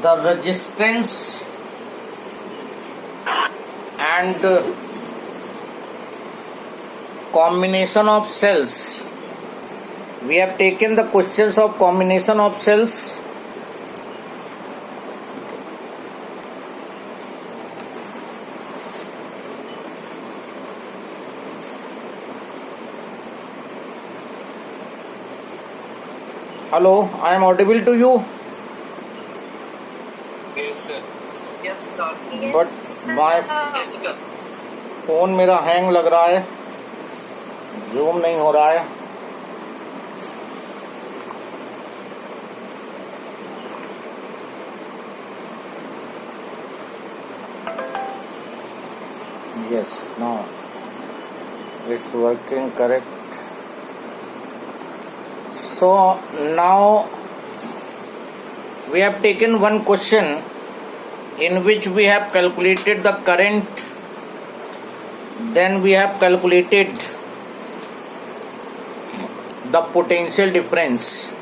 the resistance and combination of cells. We have taken the questions of combination of cells. Hello, I am audible to you. Yes, sir. Yes, sir. But my Yes, sir. Phone मेरा hang लग रहा है, zoom नहीं हो रहा है. Yes, now it's working correct. So now we have taken one question in which we have calculated the current, then we have calculated the potential difference.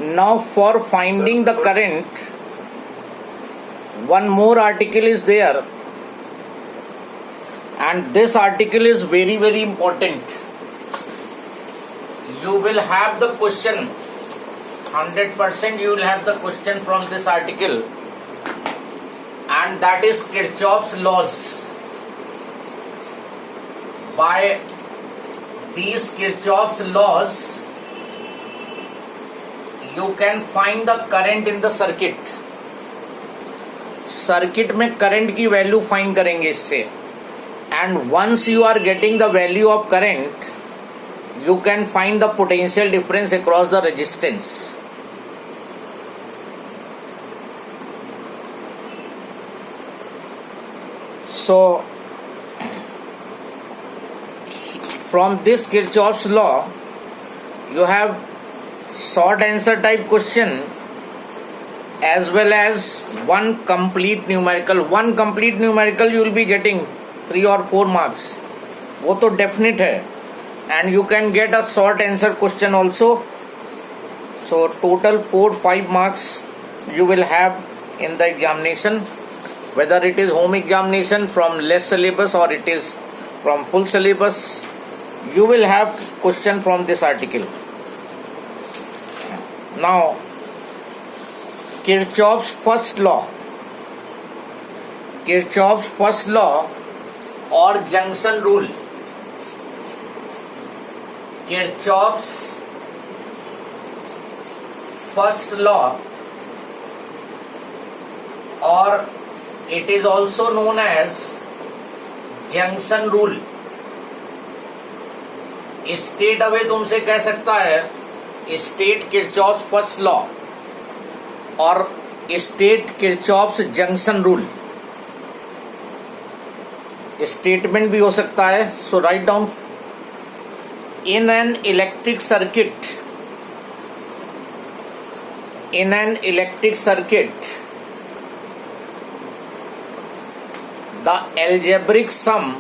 Now for finding the current, one more article is there, and this article is very, very important. You will have the question, 100% you will have the question from this article, and that is Kirchhoff's laws. By these Kirchhoff's laws, you can find the current in the circuit. Circuit में current की value find करेंगे इससे, and once you are getting the value of current, you can find the potential difference across the resistance. So from this Kirchhoff's law, you have short answer type question as well as one complete numerical. One complete numerical you will be getting 3 or 4 marks, वो तो definite है. And you can get a short answer question also. So total 4-5 marks you will have in the examination, whether it is home examination from less syllabus or it is from full syllabus. You will have question from this article. Now Kirchhoff's first law, Kirchhoff's first law or junction rule. Kirchhoff's first law, or it is also known as junction rule. Straight away तुमसे कह सकता है, state Kirchhoff's first law और state Kirchhoff's junction rule. Statement भी हो सकता है. So write down. In an electric circuit, the algebraic sum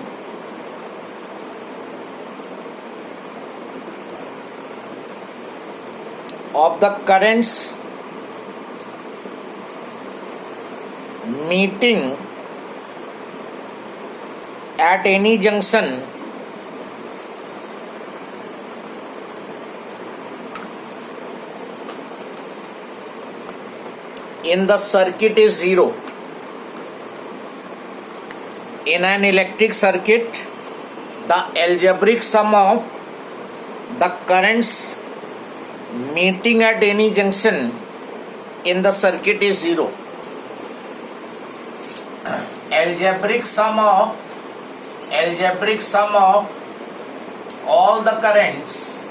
of the currents meeting at any junction in the circuit is zero. In an electric circuit, the algebraic sum of the currents meeting at any junction in the circuit is zero. Algebraic sum of all the currents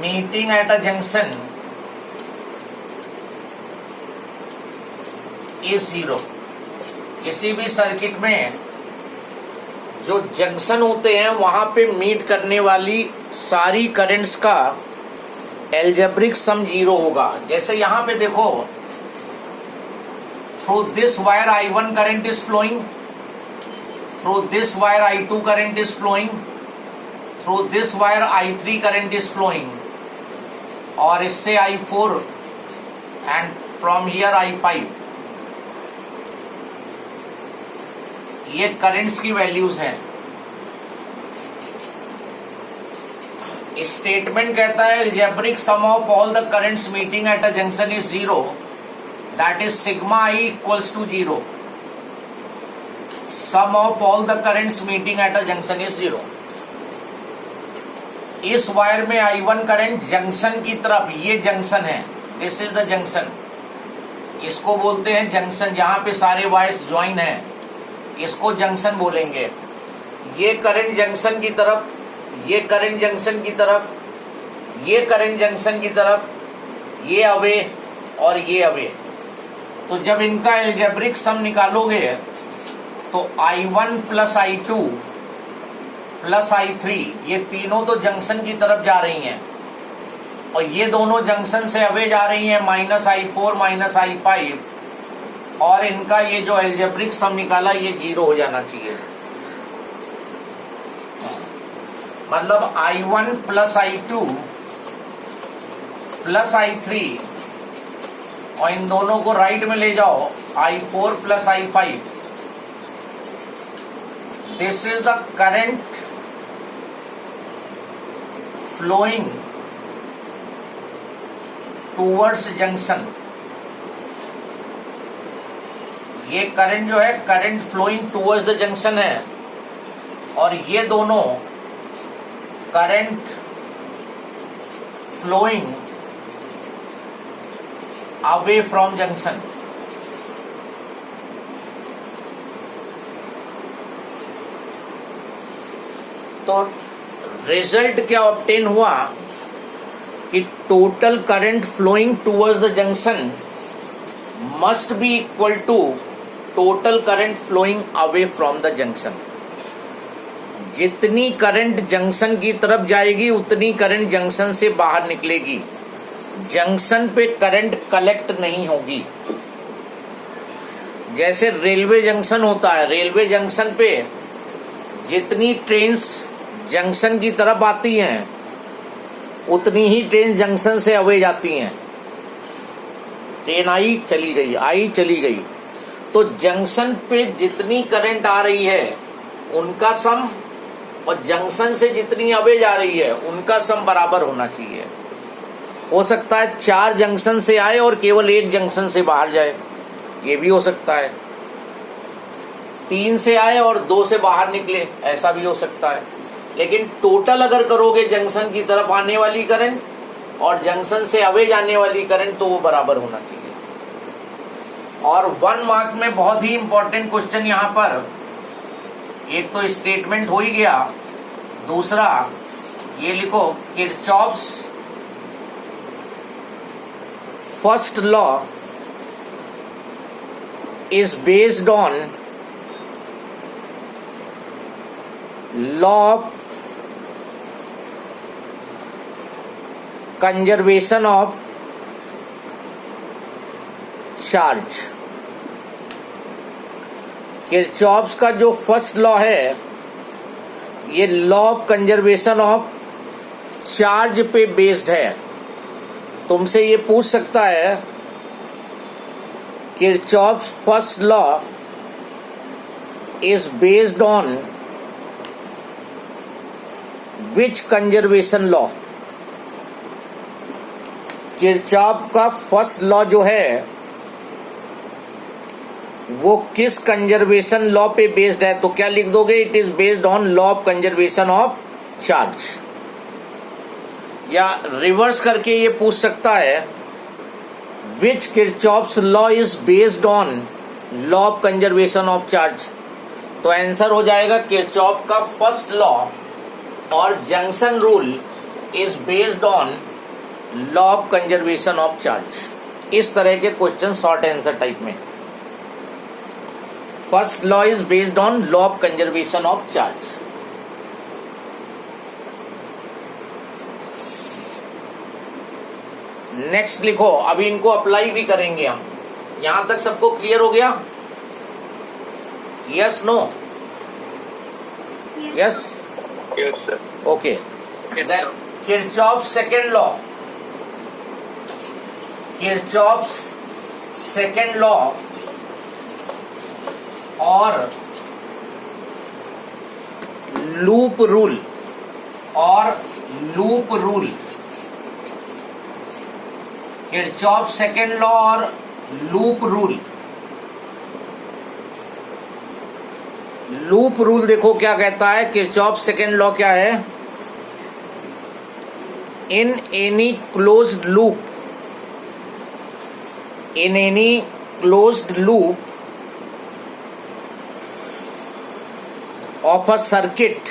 meeting at a junction is zero. किसी भी circuit में जो junction होते हैं वहां पे meet करने वाली सारी करंट्स का एल्जेब्रिक सम जीरो होगा. जैसे यहां पे देखो, through this wire I1 current is flowing, through this wire I2 current is flowing, through this wire I3 current is flowing, और इससे I4 and from here I5. ये करंट्स की वैल्यूज हैं. स्टेटमेंट कहता है algebraic sum of all the currents meeting at a junction is 0, that is sigma I equals to 0. Sum of all the currents meeting at a junction is 0. इस wire में I1 current junction की तरफ, ये junction है, this is the junction, इसको बोलते हैं junction, जहां पे सारे वायर्स ज्वाइन हैं, इसको जंक्शन बोलेंगे. ये करंट जंक्शन की तरफ, ये करंट जंक्शन की तरफ, ये करंट जंक्शन की तरफ, ये अवे और ये अवे. तो जब इनका एल्जेब्रिक सम निकालोगे तो I1 plus I2 plus I3, ये तीनों तो जंक्शन की तरफ जा रही हैं और ये दोनों जंक्शन से अवे जा रही हैं, माइनस I4 माइनस I5, और इनका ये जो एल्जेब्रिक सम निकाला ये 0 हो जाना चाहिए. मतलब I1 plus I2 plus I3, और इन दोनों को राइट में ले जाओ, I4 plus I5. This is the current flowing towards junction. ये करंट जो है current flowing towards the junction है, और ये दोनों current flowing away from junction. तो रिजल्ट क्या ऑब्टेन हुआ कि total current flowing towards the junction must be equal to total current flowing away from the junction. जितनी करंट जंक्शन की तरफ जाएगी उतनी करंट जंक्शन से बाहर निकलेगी. जंक्शन पे करंट कलेक्ट नहीं होगी. जैसे रेलवे जंक्शन होता है, रेलवे जंक्शन पे जितनी ट्रेन्स जंक्शन की तरफ आती हैं उतनी ही ट्रेन जंक्शन से अवे जाती हैं. ट्रेन आई चली गई, आई चली गई. तो जंक्शन पे जितनी करंट आ रही है उनका सम और जंक्शन से जितनी अवे जा रही है उनका सम बराबर होना चाहिए. हो सकता है 4 जंक्शन से आए और केवल 1 जंक्शन से बाहर जाए, ये भी हो सकता है. 3 से आए और 2 से बाहर निकले, ऐसा भी हो सकता है. लेकिन टोटल अगर करोगे जंक्शन की तरफ आने वाली करंट और जंक्शन से अवे जाने वाली करंट, तो वो बराबर होना चाहिए. और 1 मार्क में बहुत ही इंपॉर्टेंट क्वेश्चन यहाँ पर, एक तो स्टेटमेंट हो ही गया, दूसरा ये लिखो Kirchhoff's first law is based on law of conservation of charge. Kirchhoff's का जो फर्स्ट लॉ है ये law of conservation of charge पे बेस्ड है. तुमसे ये पूछ सकता है Kirchhoff's first law is based on which conservation law. Kirchhoff का फर्स्ट लॉ जो है वो किस कंजर्वेशन लॉ पे बेस्ड है? तो क्या लिख दोगे? It is based on law of conservation of charge. या रिवर्स करके ये पूछ सकता है which Kirchhoff's law is based on law of conservation of charge. तो आंसर हो जाएगा किरचॉफ का फर्स्ट लॉ और junction rule is based on law of conservation of charge. इस तरह के क्वेश्चन शॉर्ट आंसर टाइप में. First law is based on law of conservation of charge. Next लिखो. अभी इनको अप्लाई भी करेंगे हम. यहां तक सबको क्लियर हो गया? Yes no? Yes yes sir. Okay. Kirchhoff second law. Kirchhoff's second law और loop rule Kirchhoff second law और लूप रूल देखो क्या कहता है। किरचॉफ सेकेंड लॉ क्या है? In any closed loop of a circuit,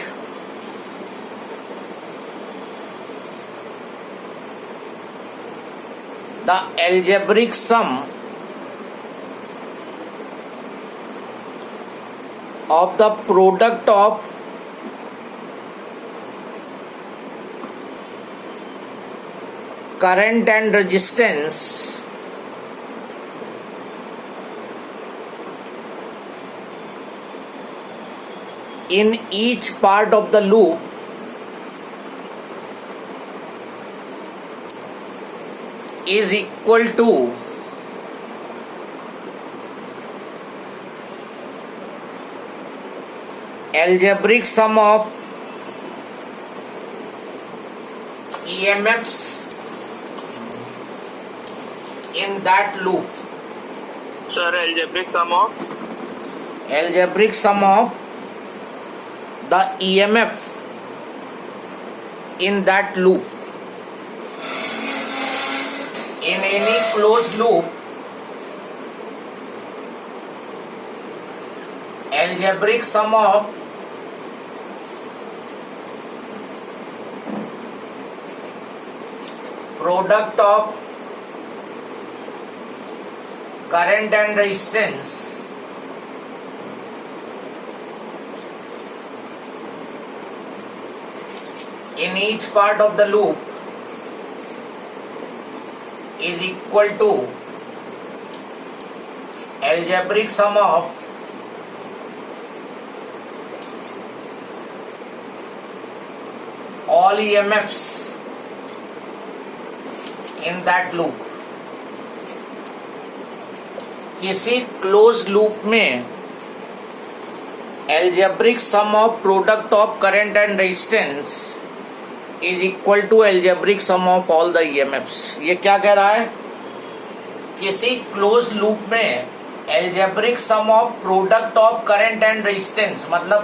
the algebraic sum of the product of current and resistance in each part of the loop is equal to algebraic sum of EMFs in that loop. Sir, algebraic sum of the EMF in that loop. In any closed loop, algebraic sum of product of current and resistance in each part of the loop is equal to algebraic sum of all EMFs in that loop. किसी close loop में algebraic sum of product of current and resistance is equal to algebraic sum of all the EMFs. ये क्या कह रहा है? किसी close loop में algebraic sum of product of current and resistance, मतलब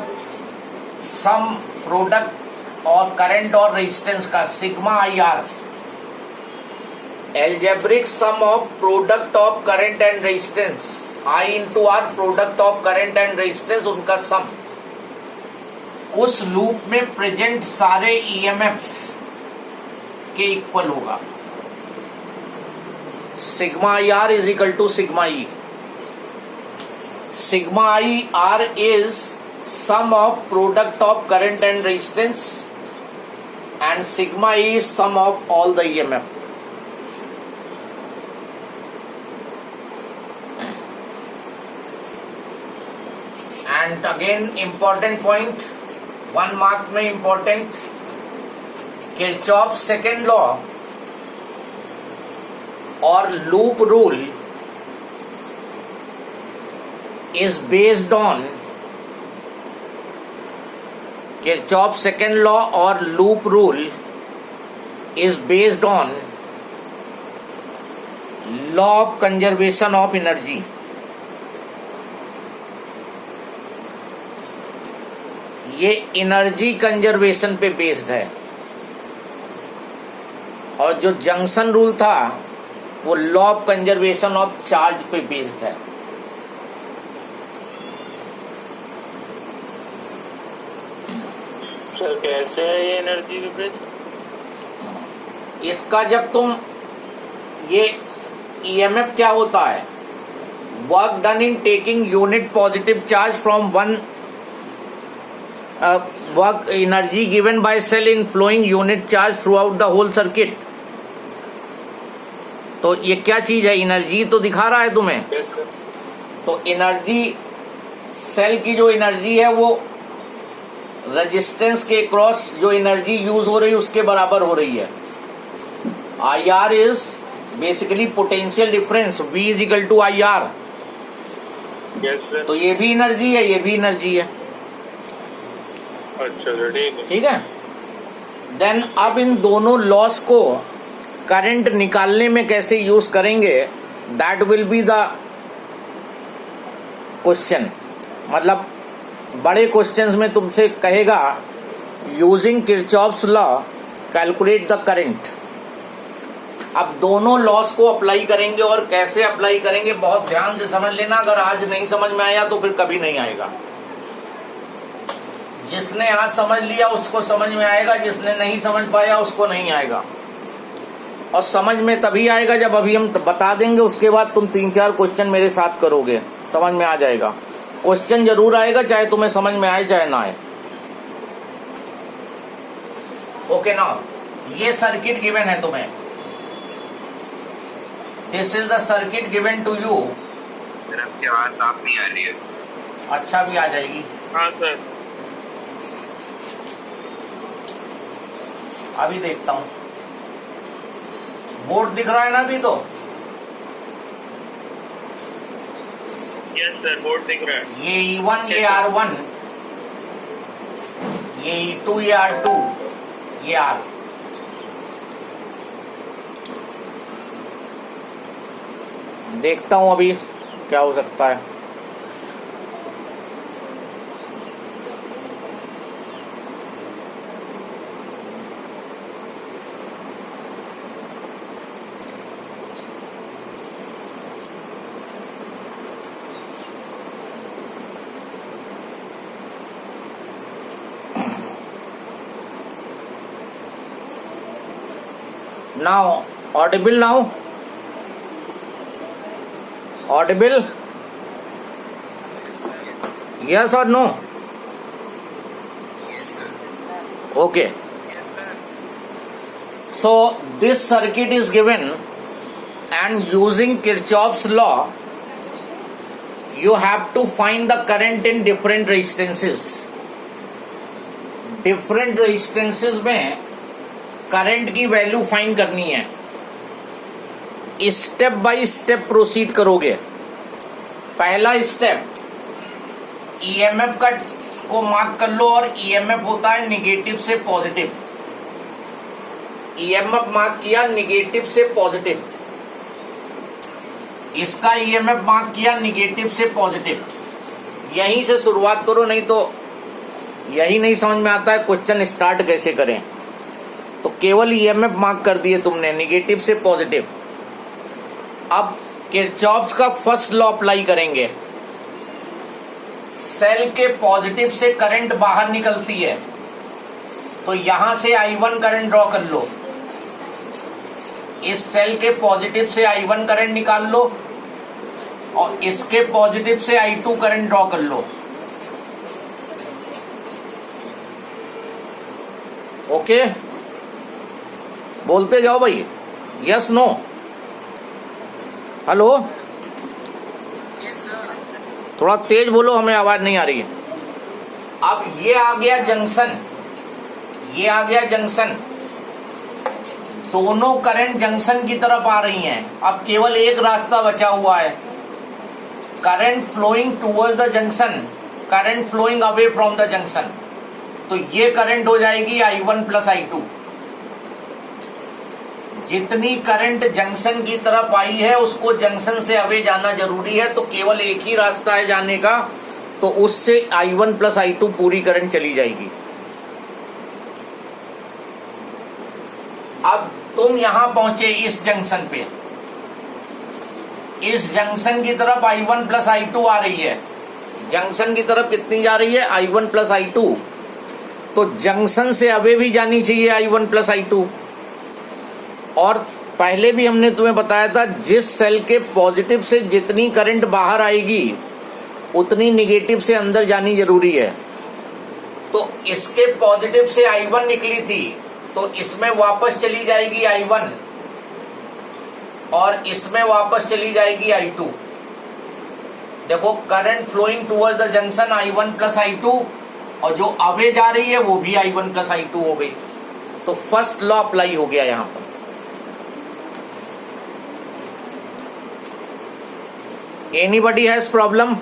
सम प्रोडक्ट और करंट और रेजिस्टेंस का sigma IR, algebraic sum of product of current and resistance, I into R product of current and resistance, उनका सम उस loop में present सारे EMFs के equal होगा. Sigma IR is equal to sigma E. Sigma IR is sum of product of current and resistance and sigma E is sum of all the EMF. And again important point, 1 mark में important, Kirchhoff second law और loop rule is based on Kirchhoff second law और loop rule is based on law of conservation of energy. ये energy conservation पे based है और जो junction rule था वो law of conservation of charge पे बेस्ड है. सर कैसे है ये एनर्जी विपरीत? इसका जब तुम ये EMF क्या होता है? Work done in taking unit positive charge from one work energy given by cell in flowing unit charge throughout the whole circuit. तो ये क्या चीज है? एनर्जी तो दिखा रहा है तुम्हें. yes, तो एनर्जी, सेल की जो एनर्जी है वो रेजिस्टेंस के क्रॉस जो एनर्जी यूज हो रही है उसके बराबर हो रही है. IR is basically potential difference V is equal to I R. Yes sir. तो ये भी एनर्जी है, ये भी एनर्जी है। अच्छा सर, ठीक है। ठीक है। देन अब इन दोनों लॉस को करंट निकालने में कैसे यूज करेंगे, that will be the question. मतलब बड़े क्वेश्चंस में तुमसे कहेगा using Kirchhoff's law calculate the current. अब दोनों लॉस को अप्लाई करेंगे और कैसे अप्लाई करेंगे बहुत ध्यान से समझ लेना। अगर आज नहीं समझ में आया तो फिर कभी नहीं आएगा। जिसने आज समझ लिया उसको समझ में आएगा, जिसने नहीं समझ पाया उसको नहीं आएगा। और समझ में तभी आएगा जब अभी हम बता देंगे, उसके बाद तुम 3-4 क्वेश्चन मेरे साथ करोगे, समझ में आ जाएगा। क्वेश्चन जरूर आएगा, चाहे तुम्हें समझ में आए चाहे ना आए। ओके ना, ये सर्किट गिवन है तुम्हें। This is the circuit given to you. Sir आपकी आवाज साफ नहीं आ रही है। अच्छा भी आ जाएगी। हाँ सर। अभी देखता हूं, बोर्ड दिख रहा है ना अभी तो? यस सर, बोर्ड दिख रहा है। ये E1 ये Yes, sir. R1, ये E2 ये R2, ये R। देखता हूं अभी क्या हो सकता है। Now, audible now? Audible? Yes or no? Yes sir. Okay. So, this circuit is given and using Kirchhoff's law, you have to find the current in different resistances. Different resistances में current की value find करनी है। Step by step proceed करोगे। पहला step EMF का को mark कर लो, और ईएमएफ होता है निगेटिव से पॉजिटिव। ईएमएफ मार्क किया निगेटिव से पॉजिटिव, इसका ईएमएफ मार्क किया निगेटिव से पॉजिटिव। यहीं से शुरुआत करो, नहीं तो यही नहीं समझ में आता है क्वेश्चन स्टार्ट कैसे करें। तो केवल ईएमएफ मार्क कर दिए तुमने निगेटिव से पॉजिटिव। अब किरचॉफ्स का फर्स्ट लॉ अप्लाई करेंगे। सेल के पॉजिटिव से करंट बाहर निकलती है, तो यहां से I1 करंट ड्रॉ कर लो। इस सेल के पॉजिटिव से I1 करंट निकाल लो और इसके पॉजिटिव से I2 करंट ड्रॉ कर लो। ओके, बोलते जाओ भाई, यस नो। हेलो, थोड़ा तेज बोलो, हमें आवाज नहीं आ रही है। अब ये आ गया जंक्शन, ये आ गया जंक्शन। दोनों करंट जंक्शन की तरफ आ रही हैं। अब केवल एक रास्ता बचा हुआ है, current flowing towards the junction, current flowing away from the junction. तो ये करंट हो जाएगी I1 प्लस I2। जितनी करंट जंक्शन की तरफ आई है उसको जंक्शन से अवे जाना जरूरी है, तो केवल एक ही रास्ता है जाने का, तो उससे I1 प्लस I2 पूरी करंट चली जाएगी। अब तुम यहां पहुंचे इस जंक्शन पे, इस जंक्शन की तरफ I1 प्लस I2 आ रही है। जंक्शन की तरफ कितनी जा रही है? I1 plus I2। तो जंक्शन से अवे भी जानी चाहिए I1 प्लस I2। और पहले भी हमने तुम्हें बताया था, जिस सेल के पॉजिटिव से जितनी करंट बाहर आएगी उतनी निगेटिव से अंदर जानी जरूरी है। तो इसके पॉजिटिव से I1 निकली थी, तो इसमें वापस चली जाएगी I1 और इसमें वापस चली जाएगी I2। देखो, current flowing towards the junction I1 plus I2, और जो अवे जा रही है वो भी I1 प्लस I2 हो गई। तो फर्स्ट लॉ अप्लाई हो गया यहां पर। Anybody has problem?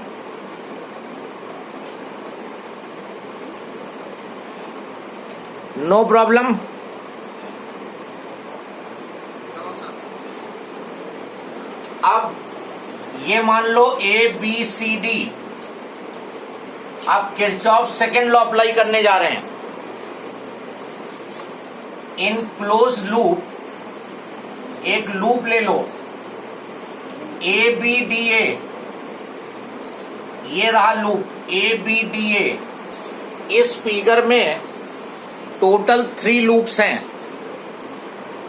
No problem? No, sir. अब ये मान लो ए बी सी डी, आप किरचॉफ सेकेंड लॉ अप्लाई करने जा रहे हैं। इन क्लोज लूप एक लूप ले लो, ए बी डी ए, ये रहा loop A B D A. इस फिगर में टोटल 3 लूप्स हैं,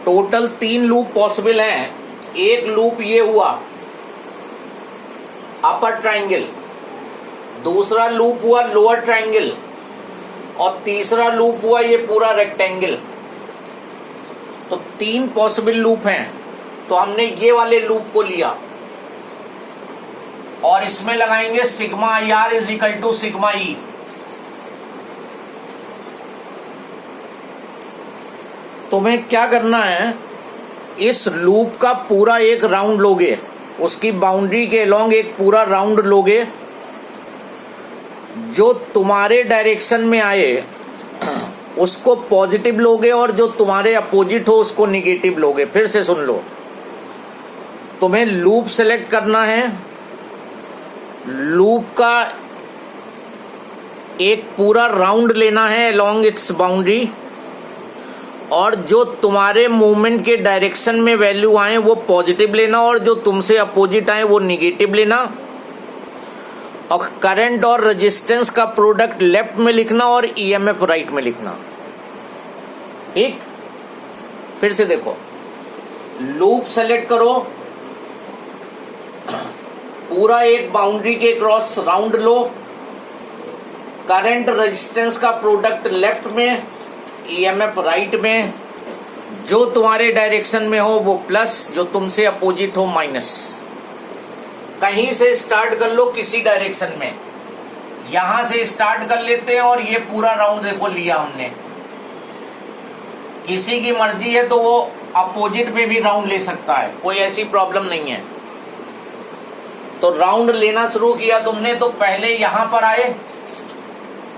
टोटल 3 लूप पॉसिबल हैं। एक लूप ये हुआ अपर ट्राइंगल, दूसरा लूप हुआ लोअर ट्राइंगल, और तीसरा लूप हुआ ये पूरा रेक्टेंगल। तो 3 पॉसिबल लूप हैं। तो हमने ये वाले लूप को लिया और इसमें लगाएंगे sigma I R is equal to sigma E. तुम्हें क्या करना है, इस लूप का पूरा एक राउंड लोगे, उसकी बाउंड्री के अलोंग एक पूरा राउंड लोगे। जो तुम्हारे डायरेक्शन में आए उसको पॉजिटिव लोगे और जो तुम्हारे अपोजिट हो उसको निगेटिव लोगे। फिर से सुन लो, तुम्हें लूप सेलेक्ट करना है, लूप का एक पूरा राउंड लेना है अलोंग इट्स बाउंड्री, और जो तुम्हारे मूवमेंट के डायरेक्शन में वैल्यू आए वो पॉजिटिव लेना और जो तुमसे अपोजिट आए वो निगेटिव लेना। और करंट और रेजिस्टेंस का प्रोडक्ट लेफ्ट में लिखना और ईएमएफ राइट में लिखना। ठीक, फिर से देखो, लूप सेलेक्ट करो, पूरा एक बाउंड्री के क्रॉस राउंड लो, करंट रेजिस्टेंस का प्रोडक्ट लेफ्ट में, ईएमएफ राइट में, जो तुम्हारे डायरेक्शन में हो वो प्लस, जो तुमसे अपोजिट हो माइनस। कहीं से स्टार्ट कर लो, किसी डायरेक्शन में, यहां से स्टार्ट कर लेते हैं और ये पूरा राउंड देखो लिया हमने। किसी की मर्जी है तो वो अपोजिट में भी राउंड ले सकता है, कोई ऐसी प्रॉब्लम नहीं है। तो राउंड लेना शुरू किया तुमने, तो पहले यहां पर आए,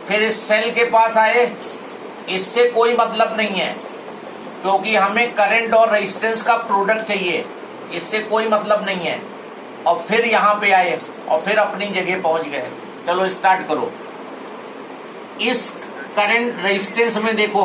फिर इस सेल के पास आए। इससे कोई मतलब नहीं है क्योंकि हमें करंट और रेजिस्टेंस का प्रोडक्ट चाहिए, इससे कोई मतलब नहीं है। और फिर यहाँ पे आए और फिर अपनी जगह पहुंच गए। चलो स्टार्ट करो। इस करंट रेजिस्टेंस में देखो